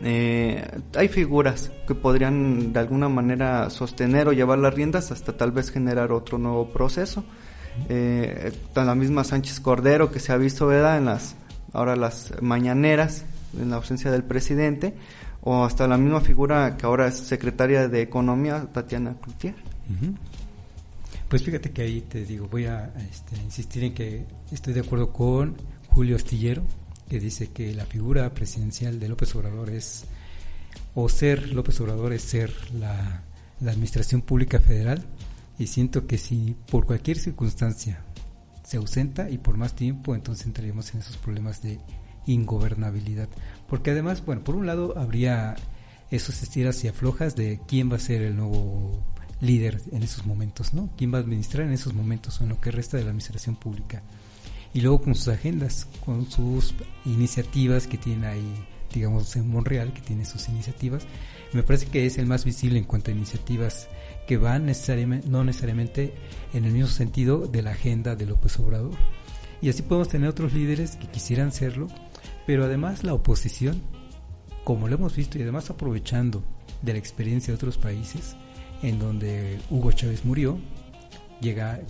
hay figuras que podrían de alguna manera sostener o llevar las riendas hasta tal vez generar otro nuevo proceso. La misma Sánchez Cordero que se ha visto, ¿verdad?, en las mañaneras, en la ausencia del presidente, o hasta la misma figura que ahora es secretaria de Economía, Tatiana Cloutier. Pues fíjate que ahí te digo, voy a insistir en que estoy de acuerdo con Julio Astillero, que dice que la figura presidencial de López Obrador es o ser López Obrador es ser la administración pública federal, y siento que si por cualquier circunstancia se ausenta y por más tiempo, entonces entraríamos en esos problemas de ingobernabilidad, porque además, bueno, por un lado habría esos estiras y aflojas de quién va a ser el nuevo líder en esos momentos, ¿no? ¿Quién va a administrar en esos momentos o en lo que resta de la administración pública? Y luego con sus agendas, con sus iniciativas que tiene ahí, digamos en Monreal, que tiene sus iniciativas, me parece que es el más visible en cuanto a iniciativas que van no necesariamente en el mismo sentido de la agenda de López Obrador. Y así podemos tener otros líderes que quisieran serlo, pero además la oposición, como lo hemos visto, y además aprovechando de la experiencia de otros países, en donde Hugo Chávez murió,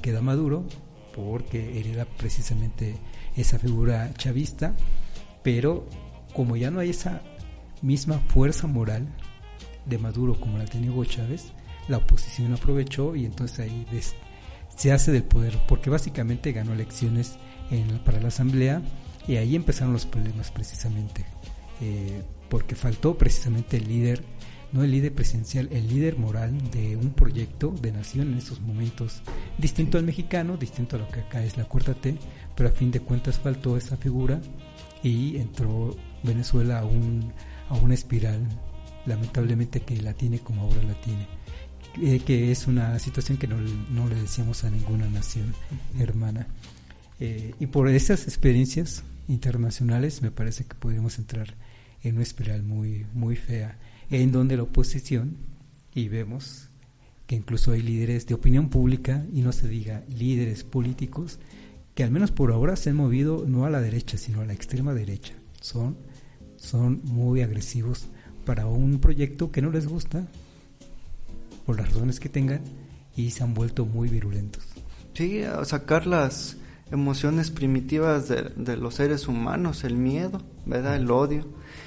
queda Maduro, porque hereda precisamente esa figura chavista, pero como ya no hay esa misma fuerza moral de Maduro como la tenía Hugo Chávez, la oposición aprovechó y entonces ahí se hace del poder, porque básicamente ganó elecciones para la asamblea, y ahí empezaron los problemas precisamente, porque faltó precisamente el líder, no el líder presidencial, el líder moral de un proyecto de nación en esos momentos, distinto al mexicano, distinto a lo que acá es la Cuarta T, pero a fin de cuentas faltó esa figura y entró Venezuela a una espiral, lamentablemente, que la tiene como ahora la tiene, que es una situación que no le deseamos a ninguna nación hermana. Y por esas experiencias internacionales me parece que podemos entrar en una espiral muy, muy fea, en donde la oposición, y vemos que incluso hay líderes de opinión pública, y no se diga líderes políticos, que al menos por ahora se han movido no a la derecha, sino a la extrema derecha. Son muy agresivos para un proyecto que no les gusta, por las razones que tengan, y se han vuelto muy virulentos. Sí, a sacar las emociones primitivas de los seres humanos, el miedo, ¿verdad? El odio.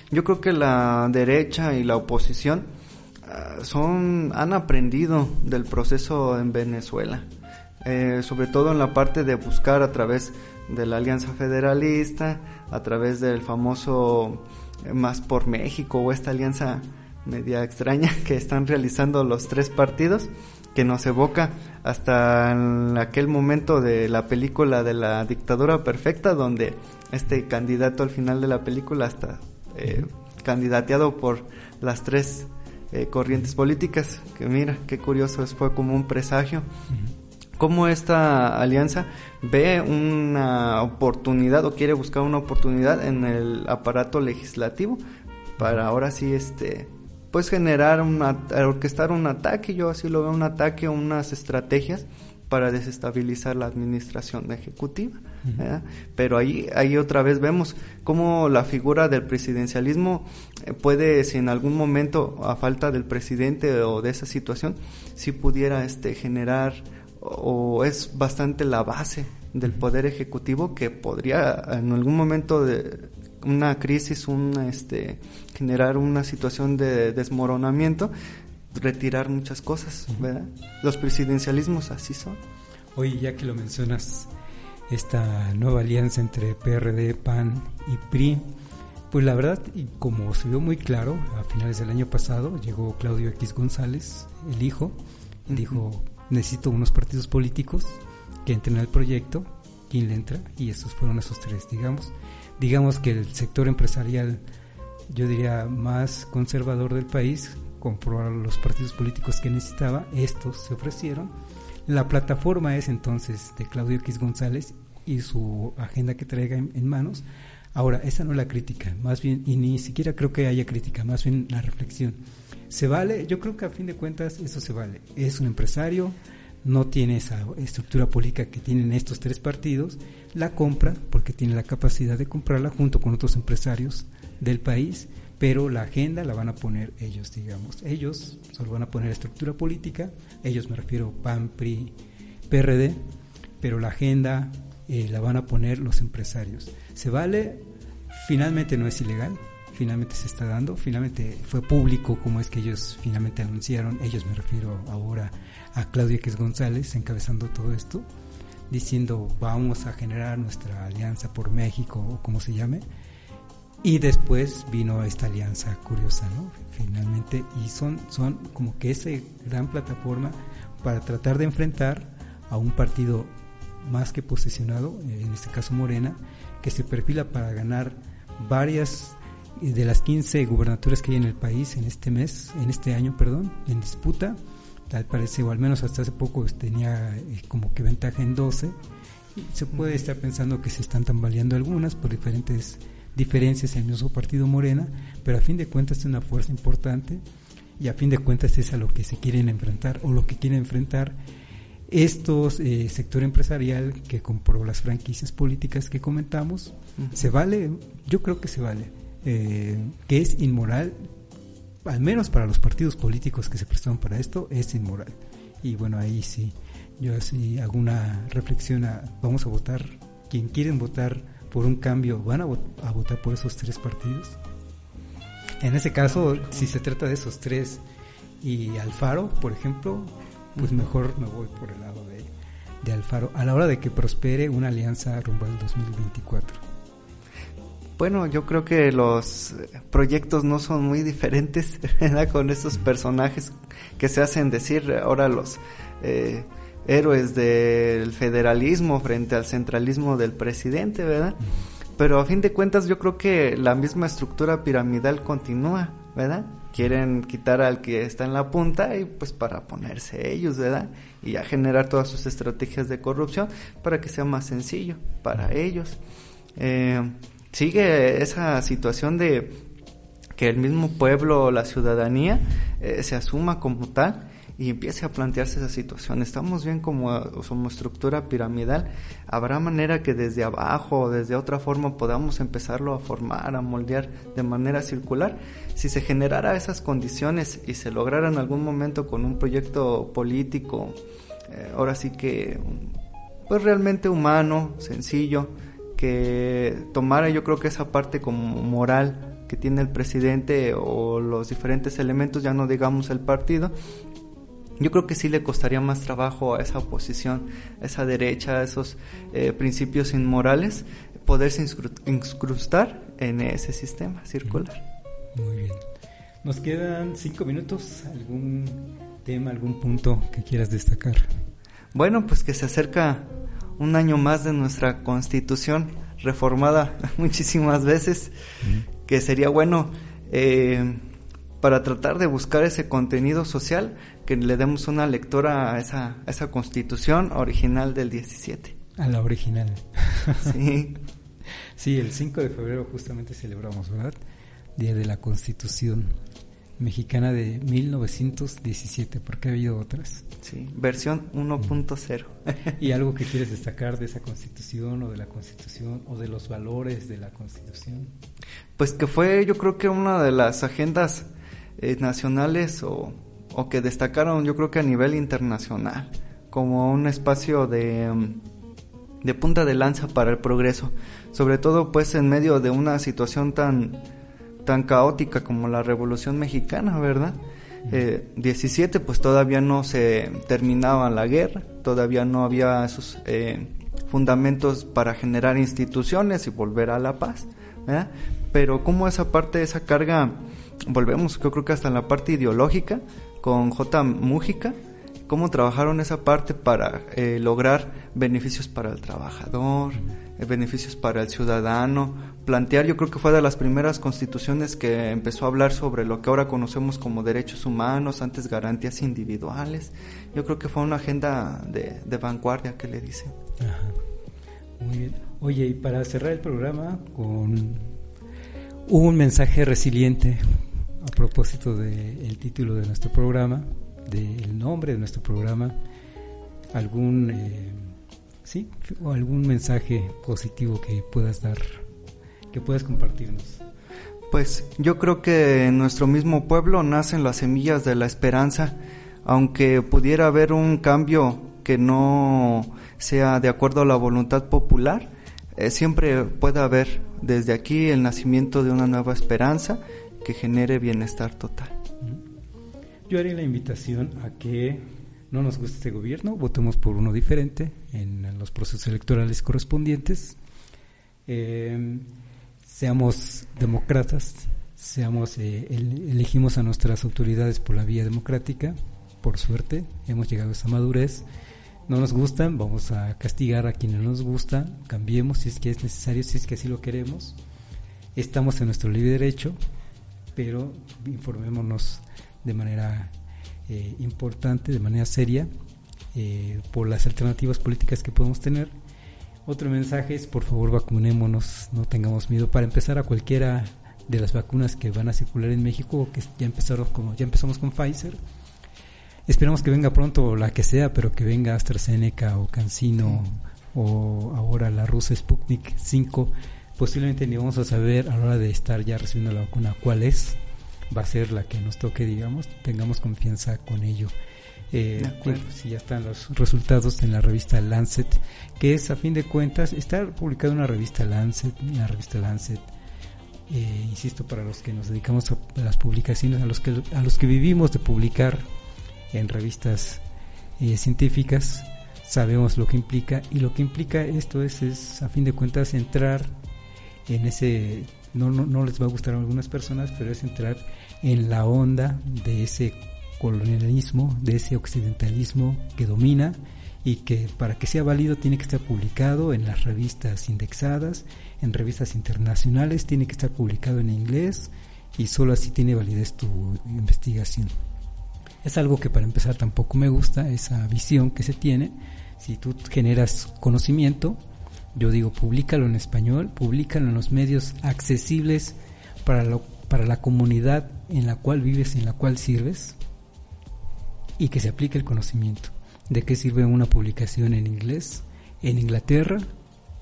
Yo creo que la derecha y la oposición han aprendido del proceso en Venezuela, sobre todo en la parte de buscar a través de la Alianza Federalista, a través del famoso Más por México, o esta alianza media extraña que están realizando los tres partidos, que nos evoca hasta en aquel momento de la película de la dictadura perfecta, donde este candidato al final de la película está candidateado por las tres corrientes políticas, que mira, qué curioso, fue como un presagio. Cómo esta alianza ve una oportunidad o quiere buscar una oportunidad en el aparato legislativo para ahora sí pues generar orquestar un ataque. Yo así lo veo, un ataque, unas estrategias para desestabilizar la administración ejecutiva, ¿verdad? Pero ahí otra vez vemos cómo la figura del presidencialismo puede, si en algún momento, a falta del presidente o de esa situación, si pudiera generar, o es bastante la base del poder ejecutivo, que podría en algún momento de una crisis, generar una situación de desmoronamiento, retirar muchas cosas, ¿verdad? Los presidencialismos así son. Oye, ya que lo mencionas, esta nueva alianza entre PRD, PAN y PRI, pues la verdad, y como se vio muy claro, a finales del año pasado llegó Claudio X González, el hijo, y dijo: necesito unos partidos políticos que entren al proyecto. ¿Quién le entra? Y esos fueron esos tres, digamos que el sector empresarial, yo diría más conservador del país, compró los partidos políticos que necesitaba, estos se ofrecieron. La plataforma es entonces de Claudio X González y su agenda que traiga en manos. Ahora, esa no es la crítica, más bien, y ni siquiera creo que haya crítica, más bien la reflexión. ¿Se vale? Yo creo que a fin de cuentas eso se vale. Es un empresario, no tiene esa estructura política que tienen estos tres partidos, la compra porque tiene la capacidad de comprarla junto con otros empresarios del país, pero la agenda la van a poner ellos, ellos solo van a poner estructura política, ellos me refiero PAN, PRI, PRD, pero la agenda la van a poner los empresarios. ¿Se vale? Finalmente no es ilegal, finalmente se está dando, finalmente fue público como es que ellos finalmente anunciaron, ellos me refiero ahora a Claudio X González encabezando todo esto, diciendo vamos a generar nuestra alianza por México o como se llame. Y después vino esta alianza curiosa, ¿no? Finalmente, y son como que esa gran plataforma para tratar de enfrentar a un partido más que posicionado, en este caso Morena, que se perfila para ganar varias de las 15 gubernaturas que hay en el país en este año, en disputa. Tal parece, o al menos hasta hace poco tenía como que ventaja en 12. Se puede estar pensando que se están tambaleando algunas por diferentes diferencias en el mismo partido Morena, pero a fin de cuentas es una fuerza importante y a fin de cuentas es a lo que se quieren enfrentar o lo que quieren enfrentar estos sector empresarial que compró las franquicias políticas que comentamos. ¿Se vale? Yo creo que se vale, que es inmoral, al menos para los partidos políticos que se prestaron para esto, es inmoral. Y bueno, ahí sí, yo sí hago una reflexión vamos a votar, quien quieren votar por un cambio, ¿van a votar por esos 3 partidos? En ese caso, si se trata de esos 3 y Alfaro, por ejemplo, pues mejor me voy por el lado de Alfaro, a la hora de que prospere una alianza rumbo al 2024. Bueno, yo creo que los proyectos no son muy diferentes, ¿verdad? Con estos personajes que se hacen decir ahora los héroes del federalismo frente al centralismo del presidente, ¿verdad? Pero a fin de cuentas yo creo que la misma estructura piramidal continúa, ¿verdad? Quieren quitar al que está en la punta y pues para ponerse ellos, ¿verdad? Y ya generar todas sus estrategias de corrupción para que sea más sencillo para ellos. Sigue esa situación de que el mismo pueblo, la ciudadanía, se asuma como tal y empiece a plantearse esa situación. Estamos bien como estructura piramidal. ¿Habrá manera que desde abajo o desde otra forma podamos empezarlo a formar, a moldear de manera circular? Si se generara esas condiciones y se lograra en algún momento con un proyecto político, ahora sí que pues realmente humano, sencillo, que tomara yo creo que esa parte como moral que tiene el presidente o los diferentes elementos, ya no digamos el partido, yo creo que sí le costaría más trabajo a esa oposición, a esa derecha, a esos principios inmorales, poderse incrustar en ese sistema circular. Muy bien. Nos quedan 5 minutos. ¿Algún tema, algún punto que quieras destacar? Bueno, pues que se acerca un año más de nuestra Constitución, reformada muchísimas veces, que sería bueno para tratar de buscar ese contenido social, que le demos una lectura a esa Constitución original del 17. A la original. Sí. Sí, el 5 de febrero justamente celebramos, ¿verdad? Día de la Constitución Mexicana de 1917, porque ha habido otras. Sí, versión 1.0. ¿Y algo que quieres destacar de esa Constitución o de la Constitución o de los valores de la Constitución? Pues que fue, yo creo que una de las agendas nacionales o que destacaron, yo creo que a nivel internacional, como un espacio de punta de lanza para el progreso, sobre todo pues en medio de una situación tan caótica como la Revolución Mexicana, ¿verdad? 17, pues todavía no se terminaba la guerra, todavía no había esos fundamentos para generar instituciones y volver a la paz, ¿verdad? Pero como esa parte, esa carga, volvemos yo creo que hasta en la parte ideológica, con J. Mújica, cómo trabajaron esa parte para lograr beneficios para el trabajador, beneficios para el ciudadano, plantear, yo creo que fue de las primeras constituciones que empezó a hablar sobre lo que ahora conocemos como derechos humanos, antes garantías individuales. Yo creo que fue una agenda de vanguardia que le dicen. Ajá. Muy bien. Oye, y para cerrar el programa con un mensaje resiliente a propósito del título de nuestro programa, del nombre de nuestro programa, algún o algún mensaje positivo que puedas dar, que puedas compartirnos. Pues yo creo que en nuestro mismo pueblo nacen las semillas de la esperanza, aunque pudiera haber un cambio que no sea de acuerdo a la voluntad popular, siempre puede haber desde aquí el nacimiento de una nueva esperanza que genere bienestar total. Yo haré la invitación a que no nos guste este gobierno, votemos por uno diferente en los procesos electorales correspondientes. seamos demócratas, elegimos a nuestras autoridades por la vía democrática. Por suerte hemos llegado a esa madurez. No nos gustan, vamos a castigar a quienes no nos gustan, cambiemos si es que es necesario, si es que así lo queremos. Estamos en nuestro libre derecho, pero informémonos de manera importante, de manera seria, por las alternativas políticas que podemos tener. Otro mensaje es, por favor, vacunémonos, no tengamos miedo. Para empezar, a cualquiera de las vacunas que van a circular en México, que ya empezamos con Pfizer. Esperamos que venga pronto la que sea, pero que venga AstraZeneca o CanSino, o ahora la rusa Sputnik 5. Posiblemente ni vamos a saber a la hora de estar ya recibiendo la vacuna cuál es. Va a ser la que nos toque, digamos, tengamos confianza con ello. Si ya están los resultados en la revista Lancet, que es, a fin de cuentas, está publicado en la revista Lancet, insisto, para los que nos dedicamos a las publicaciones, a los que vivimos de publicar en revistas científicas, sabemos lo que implica, y lo que implica esto es a fin de cuentas entrar en ese, no les va a gustar a algunas personas, pero es entrar en la onda de ese colonialismo, de ese occidentalismo que domina, y que para que sea válido tiene que estar publicado en las revistas indexadas, en revistas internacionales, tiene que estar publicado en inglés, y solo así tiene validez tu investigación. Es algo que, para empezar, tampoco me gusta, esa visión que se tiene. Si tú generas conocimiento, yo digo, públicalo en español, públicalo en los medios accesibles para la comunidad en la cual vives y en la cual sirves, y que se aplique el conocimiento. ¿De qué sirve una publicación en inglés en Inglaterra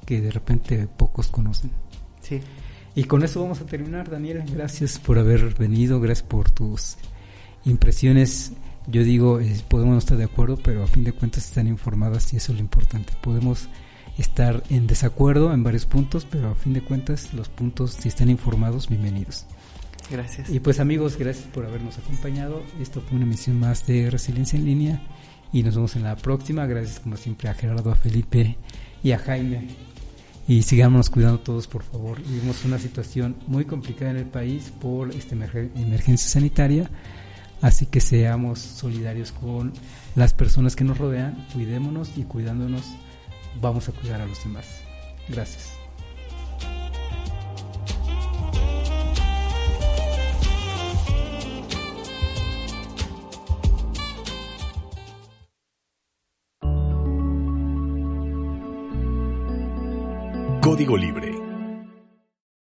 que de repente pocos conocen? Sí. Y con eso vamos a terminar, Daniel. Gracias por haber venido, gracias por tus impresiones. Yo digo, podemos no estar de acuerdo, pero a fin de cuentas están informadas, y eso es lo importante. Podemos estar en desacuerdo en varios puntos, pero a fin de cuentas los puntos, si están informados, bienvenidos. Gracias. Y pues, amigos, gracias por habernos acompañado. Esto fue una emisión más de Resiliencia en Línea, y nos vemos en la próxima. Gracias como siempre a Gerardo, a Felipe y a Jaime, y sigámonos cuidando todos, por favor. Vivimos una situación muy complicada en el país por esta emergencia sanitaria, así que seamos solidarios con las personas que nos rodean, cuidémonos, y cuidándonos vamos a cuidar a los demás. Gracias. Código Libre.